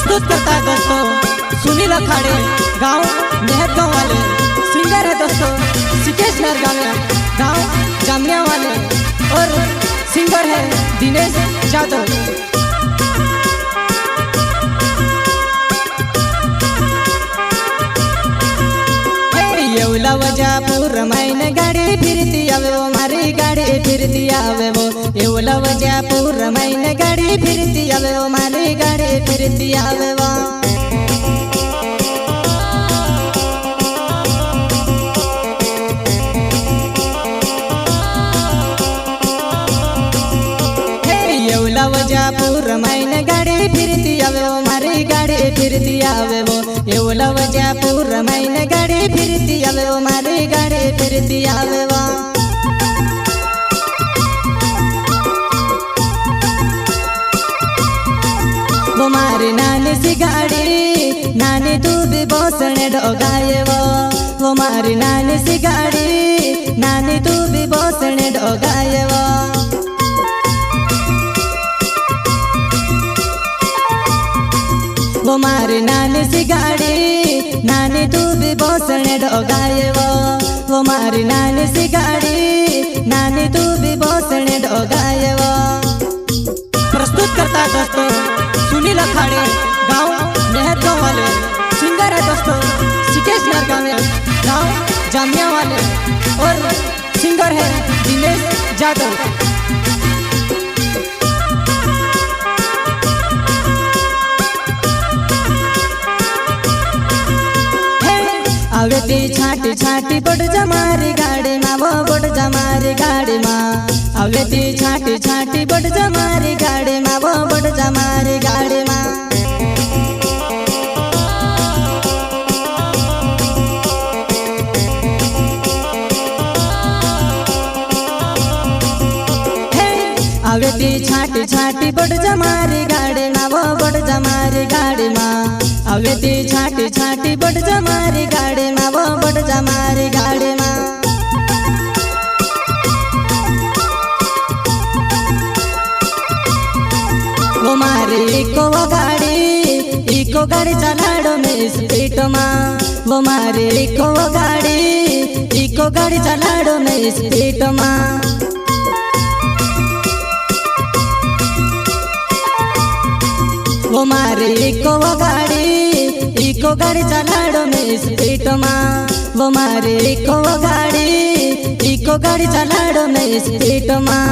प्रस्तुत करता है दोस्तों सुनील अखाड़े गांव मेहर गांव वाले। सिंगर है दोस्तों सिकेश गांव जामिया वाले और सिंगर है दिनेश जादव। येवला वजापुर मैन गाड़ी फिरती आवे वो मारी गाड़ी फिरती आवे वो। येवला वजापुर मैन गाड़ी फिरती आवे वो मारी गाड़ी फिरती आवे वो। येवला वजापुर मैन गाड़ी फिरती आवे वो मारी गाड़ी फिरती आवे वो। येवला वजापुर मैन गाड़ी फिरती आवे वो मारी गाड़ी फिरती आवे वो। वो मारी नानी सी गाड़ी नानी तू भी बोसने डोगाए वो मारी नानी सी गाड़ी नानी तू भी बोसने डोगाए वो। वो मारी नानी सी गाड़ी नानी तू भी बोसने डोगाए वो मारी नानी सी गाड़ी नानी तू भी बोसने डोगाए वो। प्रस्तुत करता है दोस्तों सुनील अखाड़े गांव मेहर गांव वाले। सिंगर है दोस्तों सिकेश गांव जामिया वाले और सिंगर है दिनेश जादव। आवेती छाटी छाटी बड़ जमारी गाड़ी माँ वो बड़ जमारी गाड़ी माँ। आवेती छाटी छाटी बड़ जमारी गाड़ी माँ वो बड़ जमारी गाड़ी माँ। आवेती छाटी छाटी बड़ जमारी गाड़ी माँ वो बड़ जमारी गाड़ी माँ। आवेती छाटी छाटी बड़ जमारी गाड़ी माँ वो बड़ जमारी गाड़ी माँ। वो मारी इको गाड़ी चलाड़ो में स्पीड माँ। वो मारी इको गाड़ी चलाड़ो में स्पीड माँ। वो मारी इको गाड़ी चलाड़ो में स्पीड माँ। वो मारी इको गाड़ी चलाड़ो में स्पीड माँ।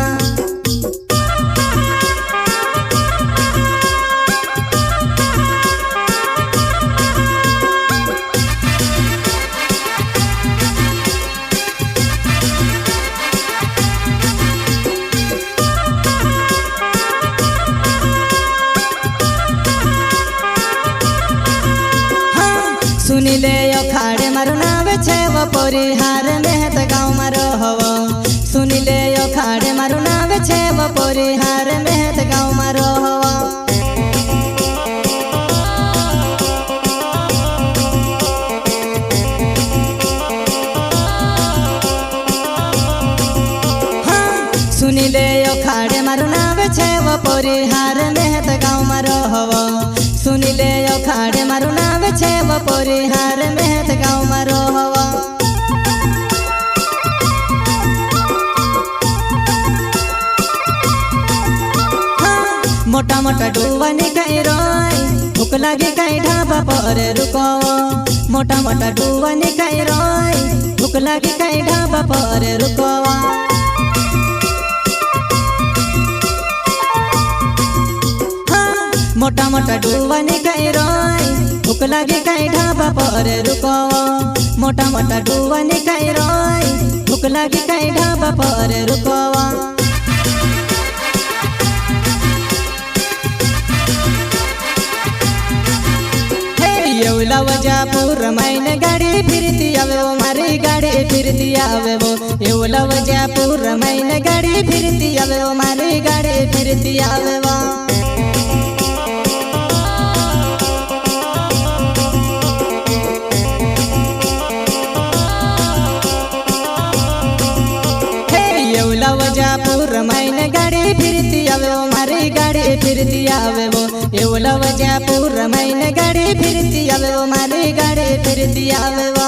सुनीले अखाड़े मारो नावे छे वो परिहार मेहत गाँव मारो हवो। सुनीले अखाड़े मारो नावे छे वो परिहार मेहत गाँव मारो हवो। सुनीले अखाड़े मारो नावे छे वो परिहार मेहत गाँव मारो हवो। सुनीले अखाड़े मारो नावे छे वो परिहार मेहत गाँव मारो हवो। मोटा मोटा डुवानी कहीं रोय भूख लगे कहीं ढाबा पर रुको। मोटा मोटा डुवानी कहीं रोय भूख लगे कहीं ढाबा पर रुको। मोटा मोटा डुवानी कहीं रोय भूख लगे कहीं ढाबा पर रुको। मोटा मोटा डुवानी कहीं रोय भूख लगे कहीं ढाबा पर रुको। येवला वजापुर मैन गाड़ी फिरती आवे वो मारी गाड़ी फिरती आवे वो। येवला वजापुर मैन गाड़ी फिरती आवे वो मारी गाड़ी फिरती आवे वो। येवला वजापुर मैन गाड़ी फिरती आवे वो मारी गाड़ी फिरती आवे वो येवला वजापूर मैंने गाड़ी फिरती आवे वो मारी गाड़ी फिरती आवे वो